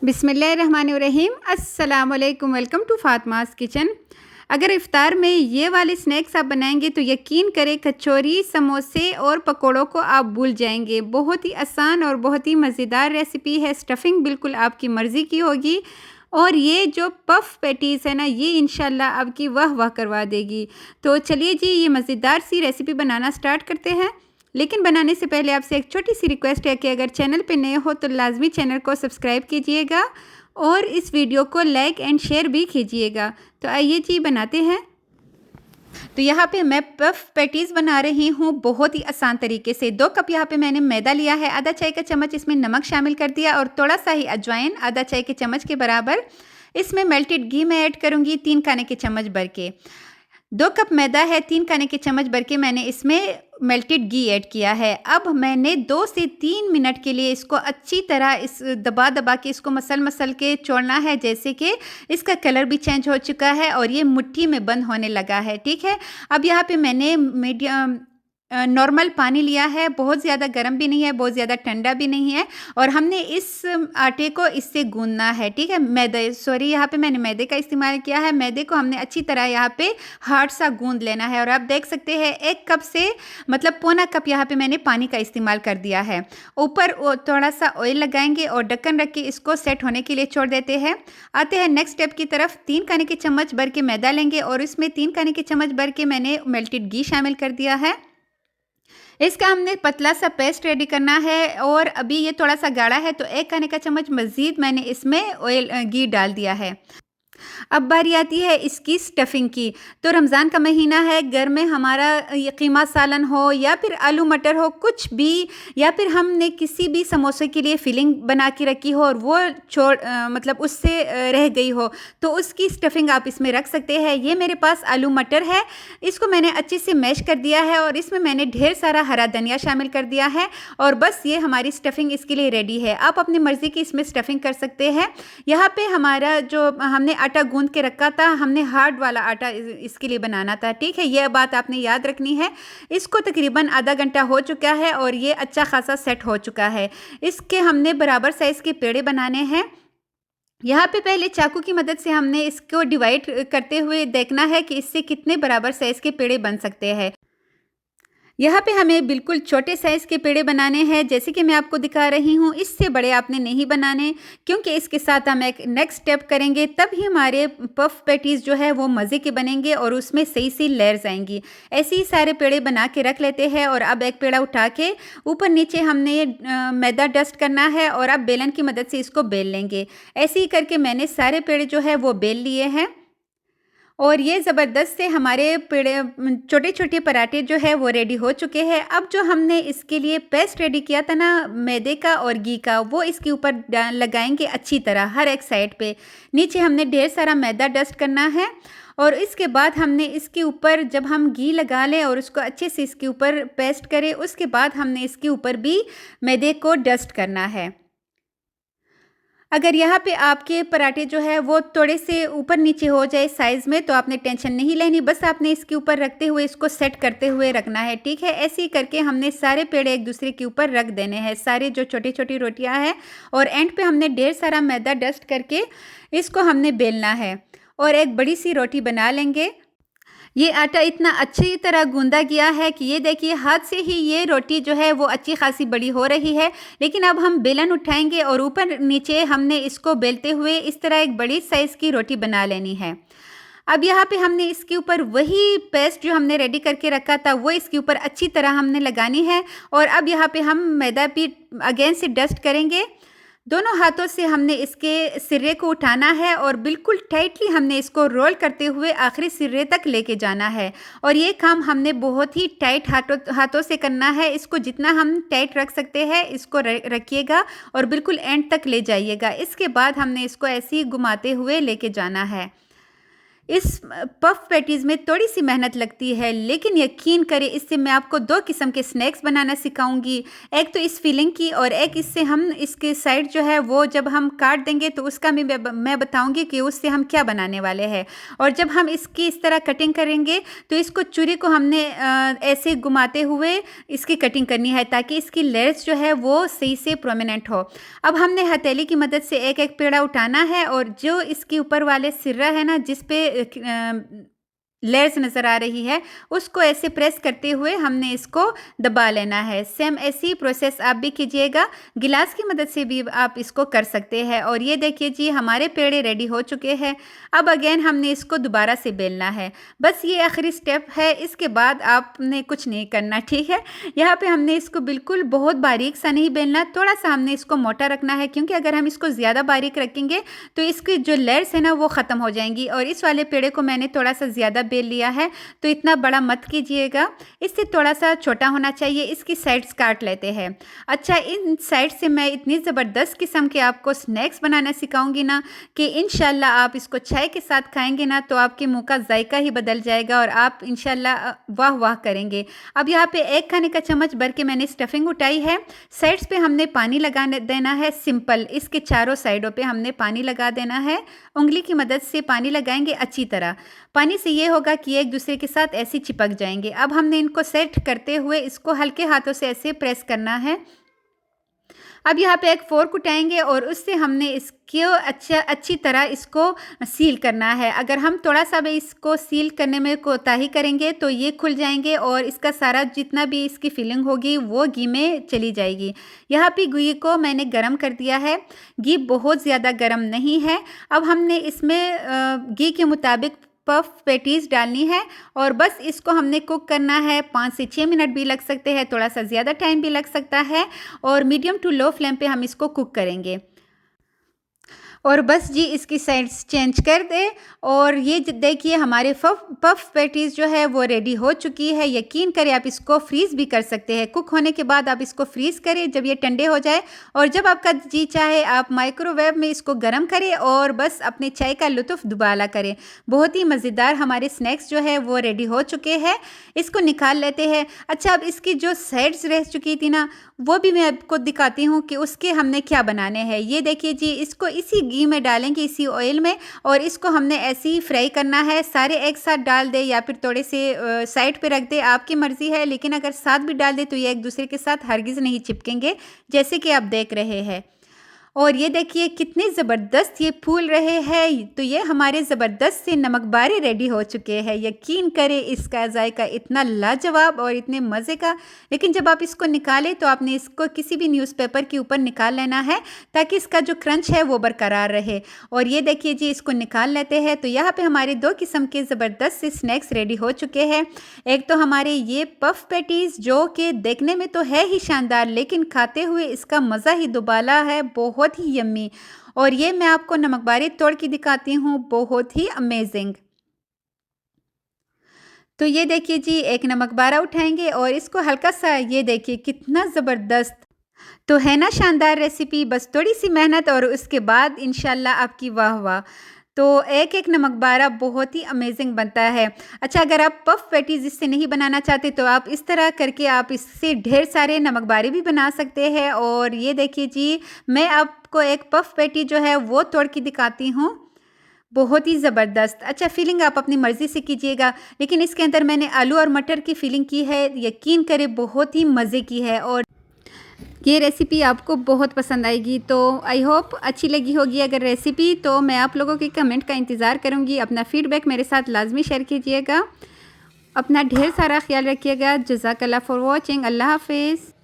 बिस्मिल्लाहिर्रहमानिर्रहीम। अस्सलाम वालेकुम। Welcome to Fatima's kitchen. अगर इफ़्तार में ये वाले स्नैक्स आप बनाएंगे तो यकीन करें कचौरी, समोसे और पकोड़ों को आप भूल जाएंगे। बहुत ही आसान और बहुत ही मज़ेदार रेसिपी है। स्टफ़िंग बिल्कुल आपकी मर्ज़ी की होगी और ये जो पफ़ पैटीज़ है ना, ये इंशाल्लाह आपकी वाह वाह करवा देगी। तो चलिए जी, ये मज़ेदार सी रेसिपी बनाना स्टार्ट करते हैं। लेकिन बनाने से पहले आपसे एक छोटी सी रिक्वेस्ट है कि अगर चैनल पे नए हो तो लाजमी चैनल को सब्सक्राइब कीजिएगा और इस वीडियो को लाइक एंड शेयर भी कीजिएगा। तो आइए जी बनाते हैं। तो यहाँ पे मैं पफ पैटीज़ बना रही हूँ बहुत ही आसान तरीके से। 2 कप यहाँ पे मैंने मैदा लिया है, आधा चाय का चम्मच इसमें नमक शामिल कर दिया और थोड़ा सा ही अजवाइन आधा चाय के चम्मच के बराबर। इसमें मेल्टेड घी मैं ऐड करूँगी 3 खाने के चम्मच भर के। 2 कप मैदा है, 3 खाने के चम्मच भर के मैंने इसमें मेल्टेड घी ऐड किया है। अब मैंने 2 से 3 मिनट के लिए इसको अच्छी तरह इस दबा दबा के इसको मसल के छोड़ना है, जैसे कि इसका कलर भी चेंज हो चुका है और ये मुट्ठी में बंद होने लगा है। ठीक है, अब यहाँ पे मैंने मीडियम नॉर्मल पानी लिया है, बहुत ज़्यादा गर्म भी नहीं है, बहुत ज़्यादा ठंडा भी नहीं है और हमने इस आटे को इससे गूंदना है। ठीक है, यहाँ पे मैंने मैदे का इस्तेमाल किया है। मैदे को हमने अच्छी तरह यहाँ पे हार्ड सा गूंद लेना है और आप देख सकते हैं 1 कप से मतलब पौना कप यहाँ पे मैंने पानी का इस्तेमाल कर दिया है। ऊपर थोड़ा सा ऑयल लगाएंगे और ढक्कन रख के इसको सेट होने के लिए छोड़ देते हैं। आते हैं नेक्स्ट स्टेप की तरफ। 3 खाने के चम्मच भर के मैदा लेंगे और इसमें 3 खाने के चम्मच भर के मैंने मेल्टेड घी शामिल कर दिया है। इसका हमने पतला सा पेस्ट रेडी करना है और अभी ये थोड़ा सा गाढ़ा है तो 1 खाने का चम्मच मज़ीद मैंने इसमें घी डाल दिया है। अब बारी आती है इसकी स्टफ़िंग की। तो रमज़ान का महीना है, घर में हमारा ये कीमा सालन हो या फिर आलू मटर हो, कुछ भी, या फिर हमने किसी भी समोसे के लिए फिलिंग बना के रखी हो और वो मतलब उससे रह गई हो तो उसकी स्टफ़िंग आप इसमें रख सकते हैं। ये मेरे पास आलू मटर है, इसको मैंने अच्छे से मैश कर दिया है और इसमें मैंने ढेर सारा हरा धनिया शामिल कर दिया है और बस ये हमारी स्टफ़िंग इसके लिए रेडी है। आप अपनी मर्ज़ी की इसमें स्टफ़िंग कर सकते हैं। यहाँ पे हमारा जो हमने आटा गूंद के रखा था, हमने हार्ड वाला आटा इसके लिए बनाना था। ठीक है, यह बात आपने याद रखनी है। इसको तकरीबन आधा घंटा हो चुका है और ये अच्छा खासा सेट हो चुका है। इसके हमने बराबर साइज़ के पेड़े बनाने हैं। यहाँ पे पहले चाकू की मदद से हमने इसको डिवाइड करते हुए देखना है कि इससे कितने बराबर साइज़ के पेड़े बन सकते हैं। यहाँ पे हमें बिल्कुल छोटे साइज़ के पेड़े बनाने हैं, जैसे कि मैं आपको दिखा रही हूँ। इससे बड़े आपने नहीं बनाने, क्योंकि इसके साथ हम एक नेक्स्ट स्टेप करेंगे, तभी हमारे पफ पैटीज़ जो है वो मज़े के बनेंगे और उसमें सही सी लेयर्स आएंगी। ऐसे ही सारे पेड़े बना के रख लेते हैं और अब एक पेड़ा उठा के ऊपर नीचे हमने मैदा डस्ट करना है और अब बेलन की मदद से इसको बेल लेंगे। ऐसे ही करके मैंने सारे पेड़े जो है वो बेल लिए हैं और ये ज़बरदस्त से हमारे पेड़े छोटे छोटे पराठे जो है वो रेडी हो चुके हैं। अब जो हमने इसके लिए पेस्ट रेडी किया था ना मैदे का और घी का, वो इसके ऊपर लगाएंगे अच्छी तरह हर एक साइड पे। नीचे हमने ढेर सारा मैदा डस्ट करना है और इसके बाद हमने इसके ऊपर जब हम घी लगा लें और उसको अच्छे से इसके ऊपर पेस्ट करें, उसके बाद हमने इसके ऊपर भी मैदे को डस्ट करना है। अगर यहाँ पे आपके पराठे जो है वो थोड़े से ऊपर नीचे हो जाए साइज़ में तो आपने टेंशन नहीं लेनी, बस आपने इसके ऊपर रखते हुए इसको सेट करते हुए रखना है। ठीक है, ऐसे ही करके हमने सारे पेड़े एक दूसरे के ऊपर रख देने हैं, सारे जो छोटी छोटी रोटियां हैं, और एंड पे हमने ढेर सारा मैदा डस्ट करके इसको हमने बेलना है और एक बड़ी सी रोटी बना लेंगे। ये आटा इतना अच्छी तरह गूंदा गया है कि ये देखिए हाथ से ही ये रोटी जो है वो अच्छी खासी बड़ी हो रही है। लेकिन अब हम बेलन उठाएंगे और ऊपर नीचे हमने इसको बेलते हुए इस तरह एक बड़ी साइज़ की रोटी बना लेनी है। अब यहाँ पे हमने इसके ऊपर वही पेस्ट जो हमने रेडी करके रखा था वो इसके ऊपर अच्छी तरह हमने लगानी है और अब यहाँ पे हम मैदा भी अगेन से डस्ट करेंगे। दोनों हाथों से हमने इसके सिरे को उठाना है और बिल्कुल टाइटली हमने इसको रोल करते हुए आखिरी सिरे तक लेके जाना है और ये काम हमने बहुत ही टाइट हाथों से करना है। इसको जितना हम टाइट रख सकते हैं इसको रखिएगा और बिल्कुल एंड तक ले जाइएगा। इसके बाद हमने इसको ऐसे ही घुमाते हुए लेके जाना है। इस पफ पैटीज़ में थोड़ी सी मेहनत लगती है, लेकिन यकीन करें इससे मैं आपको 2 किस्म के स्नैक्स बनाना सिखाऊंगी। एक तो इस फिलिंग की और एक इससे हम इसके साइड जो है वो जब हम काट देंगे तो उसका भी मैं बताऊंगी कि उससे हम क्या बनाने वाले हैं। और जब हम इसकी इस तरह कटिंग करेंगे तो इसको छुरी को हमने ऐसे घुमाते हुए इसकी कटिंग करनी है ताकि इसकी लेयर्स जो है वो सही से प्रोमिनेंट हो। अब हमने हथेली की मदद से एक एक पेड़ा उठाना है और जो इसके ऊपर वाले सिर्रा है ना जिस पे लेयर्स नज़र आ रही है उसको ऐसे प्रेस करते हुए हमने इसको दबा लेना है। सेम ऐसी प्रोसेस आप भी कीजिएगा, गिलास की मदद से भी आप इसको कर सकते हैं। और ये देखिए जी हमारे पेड़े रेडी हो चुके हैं। अब अगेन हमने इसको दोबारा से बेलना है, बस ये आखिरी स्टेप है, इसके बाद आपने कुछ नहीं करना, ठीक है। यहाँ पे हमने इसको बिल्कुल बहुत बारीक सा नहीं बेलना, थोड़ा सा हमने इसको मोटा रखना है, क्योंकि अगर हम इसको ज़्यादा बारीक रखेंगे तो इसकी जो लेयर्स है ना वो ख़त्म हो जाएंगी। और इस वाले पेड़े को मैंने थोड़ा सा ज़्यादा बेल लिया है, तो इतना बड़ा मत कीजिएगा, इससे थोड़ा सा छोटा होना चाहिए। इसकी साइड्स काट लेते हैं। अच्छा, इन साइड से मैं इतनी ज़बरदस्त किस्म के आपको स्नैक्स बनाना सिखाऊंगी ना कि इंशाल्लाह आप इसको चाय के साथ खाएंगे ना तो आपके मुंह का जायका ही बदल जाएगा और आप इंशाल्लाह वाह वाह करेंगे। अब यहाँ पे 1 खाने का चम्मच भर के मैंने स्टफिंग उठाई है। साइड्स पे हमने पानी लगा देना है, सिंपल इसके चारों साइडों पे हमने पानी लगा देना है। उंगली की मदद से पानी लगाएंगे अच्छी तरह। पानी से ये होगा कि एक दूसरे के साथ ऐसे चिपक जाएंगे। अब हमने इनको सेट करते हुए इसको हल्के हाथों से ऐसे प्रेस करना है। अब यहाँ पे एक फोर्क उठाएंगे और उससे हमने इसको अच्छी तरह इसको सील करना है। अगर हम थोड़ा सा भी इसको सील करने में कोताही करेंगे तो ये खुल जाएंगे और इसका सारा जितना भी इसकी फिलिंग होगी वो घी में चली जाएगी। यहाँ पे घी को मैंने गरम कर दिया है, घी बहुत ज़्यादा गरम नहीं है। अब हमने इसमें घी के मुताबिक पफ पैटीज़ डालनी है और बस इसको हमने कुक करना है। 5 से 6 मिनट भी लग सकते हैं, थोड़ा सा ज़्यादा टाइम भी लग सकता है। और मीडियम टू लो फ्लेम पे हम इसको कुक करेंगे। और बस जी इसकी साइड्स चेंज कर दे। और ये देखिए हमारे पफ पैटीज़ जो है वो रेडी हो चुकी है। यकीन करें आप इसको फ्रीज़ भी कर सकते हैं। कुक होने के बाद आप इसको फ्रीज़ करें जब ये ठंडे हो जाए, और जब आपका जी चाहे आप माइक्रोवेव में इसको गर्म करें और बस अपने चाय का लुत्फ़ दुबाला करें। बहुत ही मज़ेदार हमारे स्नैक्स जो है वो रेडी हो चुके हैं। इसको निकाल लेते हैं। अच्छा, अब इसकी जो साइड्स रह चुकी थी ना वो भी मैं आपको दिखाती हूँ कि उसके हमने क्या बनाने हैं। ये देखिए जी, इसको इसी घी में डालेंगे, इसी ऑयल में, और इसको हमने ऐसे ही फ्राई करना है। सारे एक साथ डाल दे या फिर थोड़े से साइड पे रख दे, आपकी मर्ज़ी है। लेकिन अगर साथ भी डाल दे तो ये एक दूसरे के साथ हरगिज़ नहीं चिपकेंगे, जैसे कि आप देख रहे हैं। और ये देखिए कितने ज़बरदस्त ये फूल रहे हैं। तो ये हमारे ज़बरदस्त से नमकबारे रेडी हो चुके हैं। यकीन करें इसका जायका इतना लाजवाब और इतने मज़े का। लेकिन जब आप इसको निकालें तो आपने इसको किसी भी न्यूज़पेपर के ऊपर निकाल लेना है ताकि इसका जो क्रंच है वो बरकरार रहे। और ये देखिए जी, इसको निकाल लेते हैं। तो यहाँ पर हमारे 2 किस्म के ज़बरदस्त से स्नैक्स रेडी हो चुके हैं। एक तो हमारे ये पफ पैटीज़ जो कि देखने में तो है ही शानदार, लेकिन खाते हुए इसका मज़ा ही दुबाला है, बहुत ही यम्मी। और ये मैं आपको नमकबारे तोड़ के दिखाती हूँ, बहुत ही अमेजिंग। तो ये देखिए जी, एक नमकबारा उठाएंगे और इसको हल्का सा, ये देखिए कितना ज़बरदस्त तो है ना शानदार रेसिपी। बस थोड़ी सी मेहनत और उसके बाद इंशाल्लाह आपकी वाह वाह। तो एक एक नमकबारा बहुत ही अमेजिंग बनता है। अच्छा, अगर आप पफ पैटीज़ इससे नहीं बनाना चाहते तो आप इस तरह करके आप इससे ढेर सारे नमकबारे भी बना सकते हैं। और ये देखिए जी, मैं आपको एक पफ पैटी जो है वो तोड़ के दिखाती हूँ, बहुत ही ज़बरदस्त। अच्छा, फीलिंग आप अपनी मर्ज़ी से कीजिएगा, लेकिन इसके अंदर मैंने आलू और मटर की फीलिंग की है। यकीन करें बहुत ही मज़े की है और ये रेसिपी आपको बहुत पसंद आएगी। तो आई होप अच्छी लगी होगी अगर रेसिपी, तो मैं आप लोगों के कमेंट का इंतज़ार करूँगी। अपना फ़ीडबैक मेरे साथ लाजमी शेयर कीजिएगा। अपना ढेर सारा ख्याल रखिएगा। जज़ाकल्लाह फॉर वॉचिंग। अल्लाह हाफ़िज़।